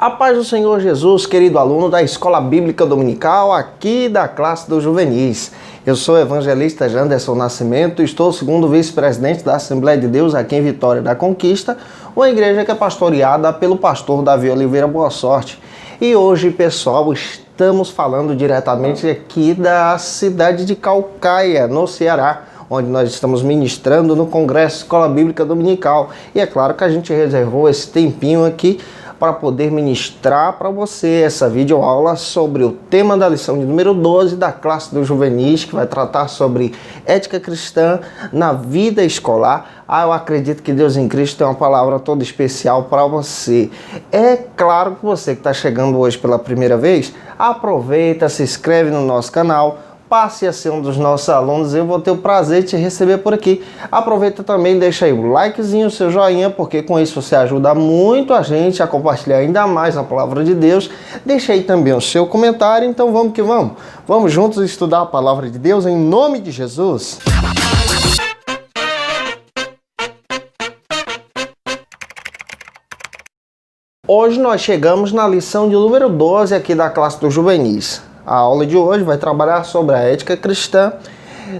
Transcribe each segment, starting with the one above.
A paz do Senhor Jesus, querido aluno da Escola Bíblica Dominical, aqui da classe dos juvenis. Eu sou o evangelista Janderson Nascimento, estou segundo vice-presidente da Assembleia de Deus aqui em Vitória da Conquista, uma igreja que é pastoreada pelo pastor Davi Oliveira Boa Sorte. E hoje, pessoal, estamos falando diretamente aqui da cidade de Caucaia, no Ceará, onde nós estamos ministrando no Congresso Escola Bíblica Dominical. E é claro que a gente reservou esse tempinho aqui para poder ministrar para você essa videoaula sobre o tema da lição de número 12 da classe dos juvenis, que vai tratar sobre ética cristã na vida escolar. Eu acredito que Deus em Cristo tem uma palavra toda especial para você. É claro que você que está chegando hoje pela primeira vez, aproveita, se inscreve no nosso canal, passe a ser um dos nossos alunos, eu vou ter o prazer de te receber por aqui. Aproveita também, deixa aí o likezinho, o seu joinha, porque com isso você ajuda muito a gente a compartilhar ainda mais a palavra de Deus. Deixa aí também o seu comentário, então vamos que vamos. Vamos juntos estudar a palavra de Deus em nome de Jesus. Hoje nós chegamos na lição de número 12 aqui da classe dos juvenis. A aula de hoje vai trabalhar sobre a ética cristã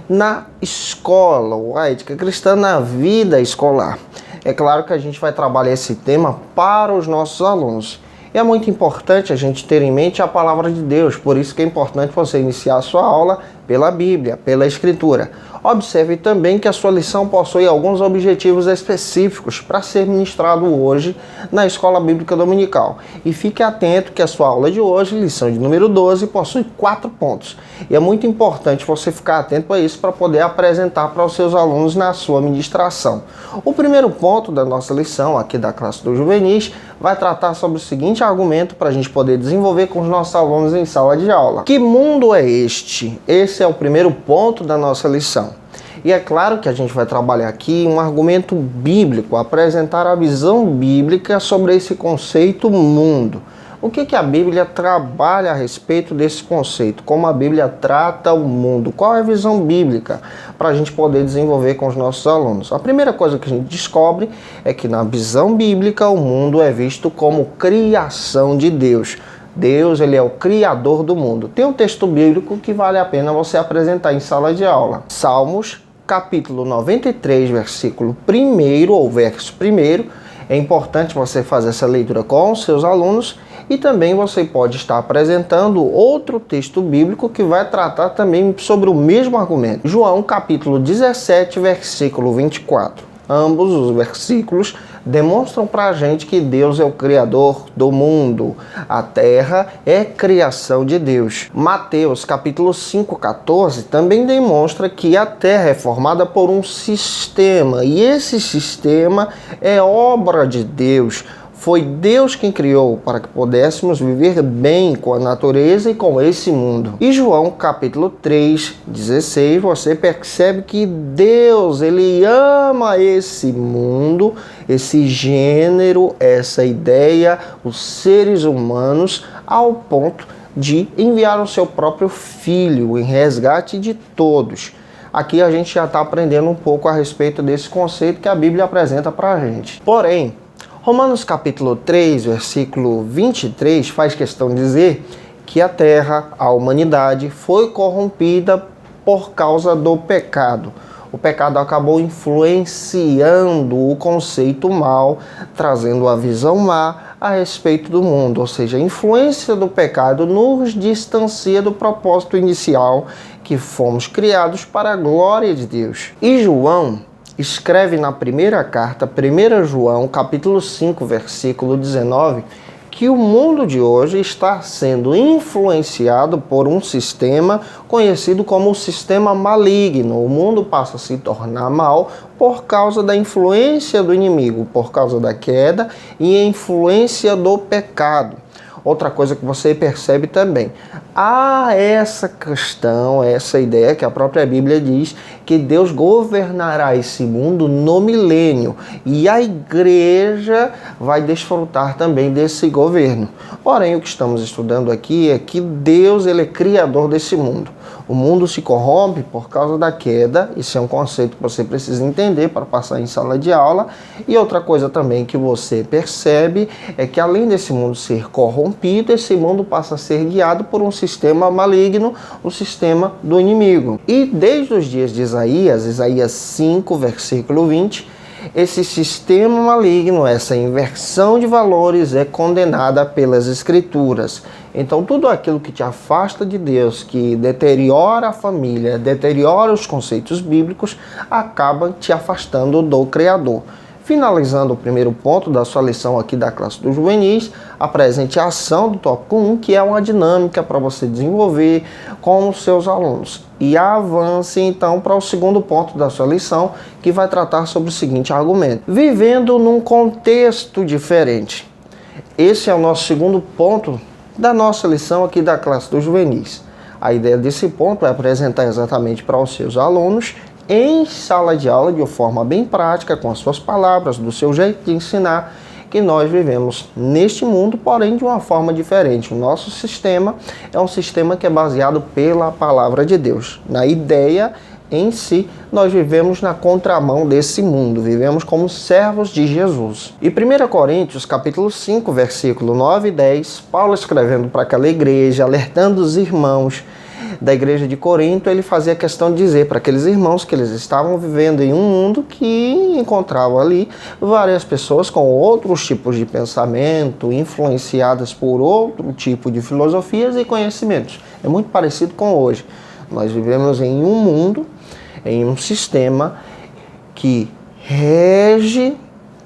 na escola, ou a ética cristã na vida escolar. É claro que a gente vai trabalhar esse tema para os nossos alunos. E é muito importante a gente ter em mente a palavra de Deus, por isso que é importante você iniciar a sua aula pela Bíblia, pela Escritura. Observe também que a sua lição possui alguns objetivos específicos para ser ministrado hoje na Escola Bíblica Dominical. E fique atento que a sua aula de hoje, lição de número 12, possui 4 pontos. E é muito importante você ficar atento a isso para poder apresentar para os seus alunos na sua ministração. O primeiro ponto da nossa lição aqui da classe dos juvenis vai tratar sobre o seguinte argumento para a gente poder desenvolver com os nossos alunos em sala de aula. Que mundo é este? Esse é o primeiro ponto da nossa lição. E é claro que a gente vai trabalhar aqui um argumento bíblico, apresentar a visão bíblica sobre esse conceito mundo. O que a Bíblia trabalha a respeito desse conceito? Como a Bíblia trata o mundo? Qual é a visão bíblica para a gente poder desenvolver com os nossos alunos? A primeira coisa que a gente descobre é que na visão bíblica o mundo é visto como criação de Deus. Deus, ele é o criador do mundo. Tem um texto bíblico que vale a pena você apresentar em sala de aula. Salmos, capítulo 93, versículo 1 ou verso 1. É importante você fazer essa leitura com os seus alunos e também você pode estar apresentando outro texto bíblico que vai tratar também sobre o mesmo argumento. João, capítulo 17, versículo 24. Ambos os versículos demonstram para a gente que Deus é o Criador do mundo. A terra é criação de Deus. Mateus, capítulo 5, 14, também demonstra que a terra é formada por um sistema. E esse sistema é obra de Deus. Foi Deus quem criou para que pudéssemos viver bem com a natureza e com esse mundo. E João, capítulo 3, 16, você percebe que Deus, ele ama esse mundo, esse gênero, essa ideia, os seres humanos, ao ponto de enviar o seu próprio Filho em resgate de todos. Aqui a gente já está aprendendo um pouco a respeito desse conceito que a Bíblia apresenta para a gente. Porém, Romanos capítulo 3, versículo 23, faz questão de dizer que a terra, a humanidade, foi corrompida por causa do pecado. O pecado acabou influenciando o conceito mal, trazendo a visão má a respeito do mundo. Ou seja, a influência do pecado nos distancia do propósito inicial que fomos criados para a glória de Deus. E João escreve na primeira carta, 1 João, capítulo 5, versículo 19, que o mundo de hoje está sendo influenciado por um sistema conhecido como o sistema maligno. O mundo passa a se tornar mal por causa da influência do inimigo, por causa da queda e a influência do pecado. Outra coisa que você percebe também, há essa questão, essa ideia que a própria Bíblia diz que Deus governará esse mundo no milênio e a igreja vai desfrutar também desse governo. Porém, o que estamos estudando aqui é que Deus, ele é criador desse mundo. O mundo se corrompe por causa da queda. Isso é um conceito que você precisa entender para passar em sala de aula. E outra coisa também que você percebe é que, além desse mundo ser corrompido, esse mundo passa a ser guiado por um sistema maligno, o sistema do inimigo. E desde os dias de Isaías 5, versículo 20, esse sistema maligno, essa inversão de valores é condenada pelas Escrituras. Então, tudo aquilo que te afasta de Deus, que deteriora a família, deteriora os conceitos bíblicos, acaba te afastando do Criador. Finalizando o primeiro ponto da sua lição aqui da classe dos juvenis, apresente a ação do tópico 1, que é uma dinâmica para você desenvolver com os seus alunos. E avance então para o segundo ponto da sua lição, que vai tratar sobre o seguinte argumento: vivendo num contexto diferente. Esse é o nosso segundo ponto da nossa lição aqui da classe dos juvenis. A ideia desse ponto é apresentar exatamente para os seus alunos em sala de aula, de uma forma bem prática, com as suas palavras, do seu jeito de ensinar, que nós vivemos neste mundo, porém de uma forma diferente. O nosso sistema é um sistema que é baseado pela palavra de Deus. Na ideia em si, nós vivemos na contramão desse mundo, vivemos como servos de Jesus. E 1 Coríntios, capítulo 5, versículo 9 e 10, Paulo escrevendo para aquela igreja, alertando os irmãos da igreja de Corinto, ele fazia questão de dizer para aqueles irmãos que eles estavam vivendo em um mundo que encontravam ali várias pessoas com outros tipos de pensamento, influenciadas por outro tipo de filosofias e conhecimentos. É muito parecido com hoje. Nós vivemos em um mundo, em um sistema que rege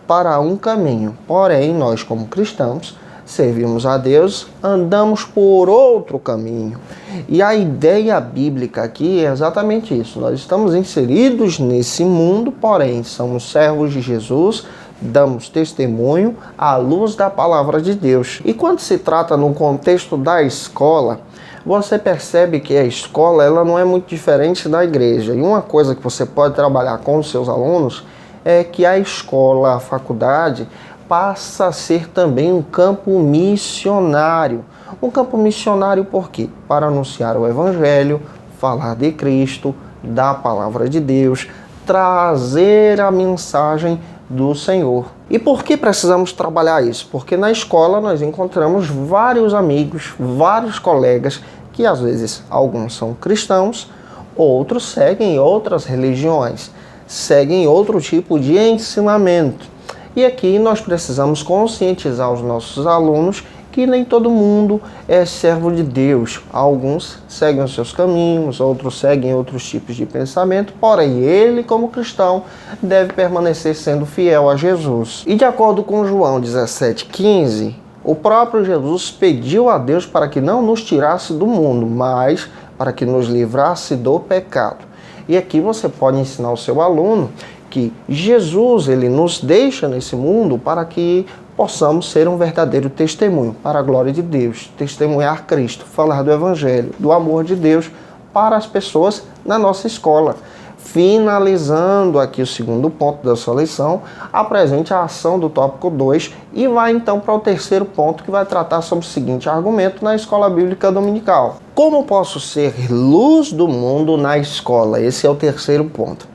para um caminho. Porém, nós como cristãos, servimos a Deus, andamos por outro caminho. E a ideia bíblica aqui é exatamente isso. Nós estamos inseridos nesse mundo, porém somos servos de Jesus, damos testemunho à luz da palavra de Deus. E quando se trata no contexto da escola, você percebe que a escola ela não é muito diferente da igreja. E uma coisa que você pode trabalhar com os seus alunos é que a escola, a faculdade, passa a ser também um campo missionário. Um campo missionário por quê? Para anunciar o Evangelho, falar de Cristo, da palavra de Deus, trazer a mensagem do Senhor. E por que precisamos trabalhar isso? Porque na escola nós encontramos vários amigos, vários colegas, que às vezes alguns são cristãos, outros seguem outras religiões, seguem outro tipo de ensinamento. E aqui nós precisamos conscientizar os nossos alunos que nem todo mundo é servo de Deus. Alguns seguem os seus caminhos, outros seguem outros tipos de pensamento, porém ele, como cristão, deve permanecer sendo fiel a Jesus. E de acordo com João 17,15, o próprio Jesus pediu a Deus para que não nos tirasse do mundo, mas para que nos livrasse do pecado. E aqui você pode ensinar ao seu aluno que Jesus ele nos deixa nesse mundo para que possamos ser um verdadeiro testemunho para a glória de Deus, testemunhar Cristo, falar do Evangelho, do amor de Deus para as pessoas na nossa escola. Finalizando aqui o segundo ponto da sua lição, apresente a ação do tópico 2 e vai então para o terceiro ponto, que vai tratar sobre o seguinte argumento na escola bíblica dominical. Como posso ser luz do mundo na escola? Esse é o terceiro ponto.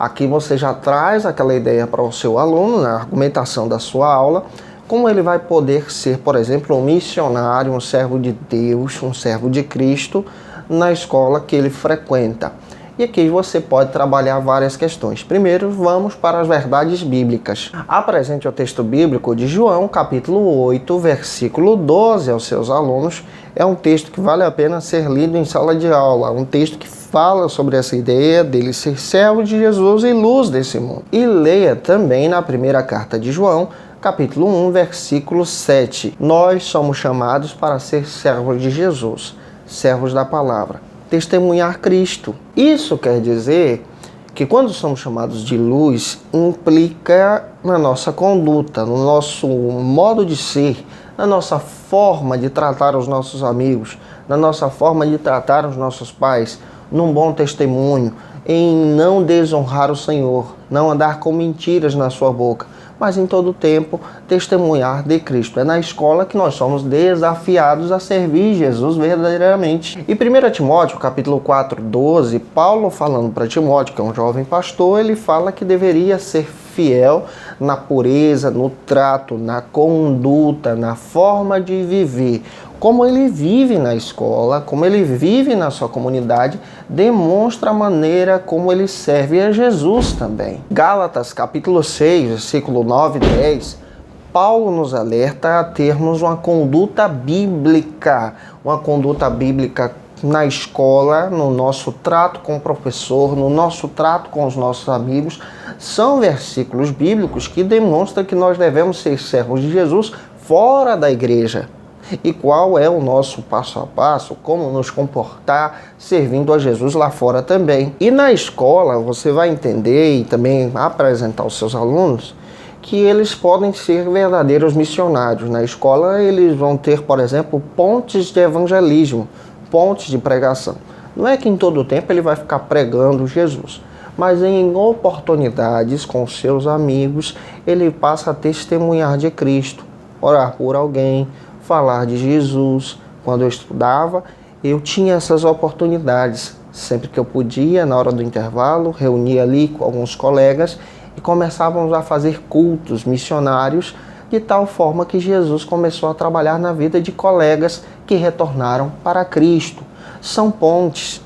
Aqui você já traz aquela ideia para o seu aluno, na argumentação da sua aula, como ele vai poder ser, por exemplo, um missionário, um servo de Deus, um servo de Cristo na escola que ele frequenta. E aqui você pode trabalhar várias questões. Primeiro, vamos para as verdades bíblicas. Apresente o texto bíblico de João, capítulo 8, versículo 12 aos seus alunos. É um texto que vale a pena ser lido em sala de aula. Um texto que fala sobre essa ideia dele ser servo de Jesus e luz desse mundo. E leia também na primeira carta de João, capítulo 1, versículo 7. Nós somos chamados para ser servos de Jesus, servos da palavra, testemunhar Cristo. Isso quer dizer que quando somos chamados de luz, implica na nossa conduta, no nosso modo de ser, na nossa forma de tratar os nossos amigos, na nossa forma de tratar os nossos pais, num bom testemunho, em não desonrar o Senhor, não andar com mentiras na sua boca. mas em todo tempo testemunhar de Cristo. É na escola que nós somos desafiados a servir Jesus verdadeiramente. E 1 Timóteo, capítulo 4, 12, Paulo falando para Timóteo, que é um jovem pastor, ele fala que deveria ser fiel na pureza, no trato, na conduta, na forma de viver. Como ele vive na escola, como ele vive na sua comunidade, demonstra a maneira como ele serve a Jesus também. Gálatas, capítulo 6, versículo 9 e 10, Paulo nos alerta a termos uma conduta bíblica na escola, no nosso trato com o professor, no nosso trato com os nossos amigos. São versículos bíblicos que demonstram que nós devemos ser servos de Jesus fora da igreja. E qual é o nosso passo a passo, como nos comportar servindo a Jesus lá fora também. E na escola você vai entender e também apresentar aos seus alunos que eles podem ser verdadeiros missionários. Na escola eles vão ter, por exemplo, pontes de evangelismo, pontes de pregação. Não é que em todo tempo ele vai ficar pregando Jesus, mas em oportunidades com seus amigos ele passa a testemunhar de Cristo, orar por alguém, falar de Jesus. Quando eu estudava, eu tinha essas oportunidades. Sempre que eu podia, na hora do intervalo, reunia ali com alguns colegas e começávamos a fazer cultos missionários, de tal forma que Jesus começou a trabalhar na vida de colegas que retornaram para Cristo. São pontes.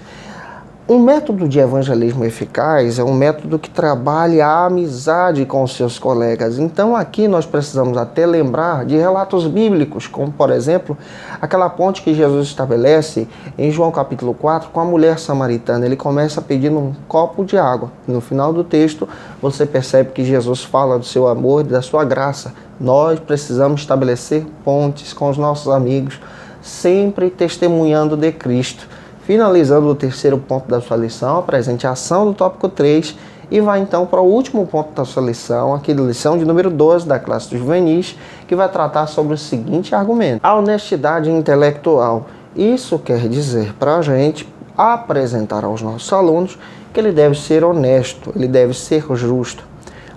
Um método de evangelismo eficaz é um método que trabalha a amizade com os seus colegas. Então aqui nós precisamos até lembrar de relatos bíblicos, como por exemplo, aquela ponte que Jesus estabelece em João capítulo 4 com a mulher samaritana. Ele começa pedindo um copo de água. No final do texto você percebe que Jesus fala do seu amor e da sua graça. Nós precisamos estabelecer pontes com os nossos amigos, sempre testemunhando de Cristo. Finalizando o terceiro ponto da sua lição, apresente a ação do tópico 3 e vai então para o último ponto da sua lição, aqui da lição de número 12 da classe dos juvenis, que vai tratar sobre o seguinte argumento: a honestidade intelectual. Isso quer dizer para a gente apresentar aos nossos alunos que ele deve ser honesto, ele deve ser justo.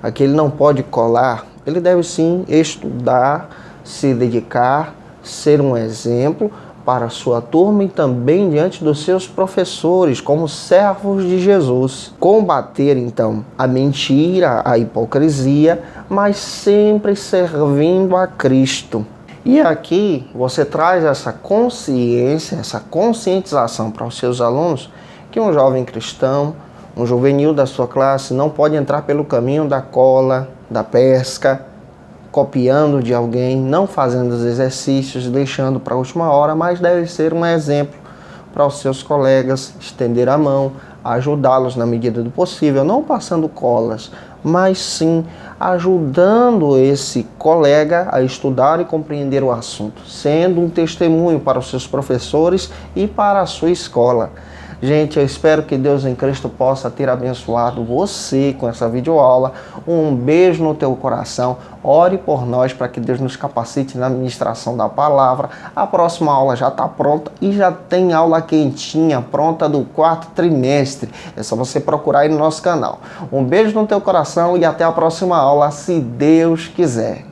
Aqui ele não pode colar, ele deve sim estudar, se dedicar, ser um exemplo para a sua turma e também diante dos seus professores, como servos de Jesus. Combater, então, a mentira, a hipocrisia, mas sempre servindo a Cristo. E aqui você traz essa consciência, essa conscientização para os seus alunos que um jovem cristão, um juvenil da sua classe não pode entrar pelo caminho da cola, da pesca, copiando de alguém, não fazendo os exercícios, deixando para a última hora, mas deve ser um exemplo para os seus colegas, estender a mão, ajudá-los na medida do possível, não passando colas, mas sim ajudando esse colega a estudar e compreender o assunto, sendo um testemunho para os seus professores e para a sua escola. Gente, eu espero que Deus em Cristo possa ter abençoado você com essa videoaula. Um beijo no teu coração. Ore por nós para que Deus nos capacite na administração da palavra. A próxima aula já está pronta e já tem aula quentinha, pronta do 4º trimestre. É só você procurar aí no nosso canal. Um beijo no teu coração e até a próxima aula, se Deus quiser.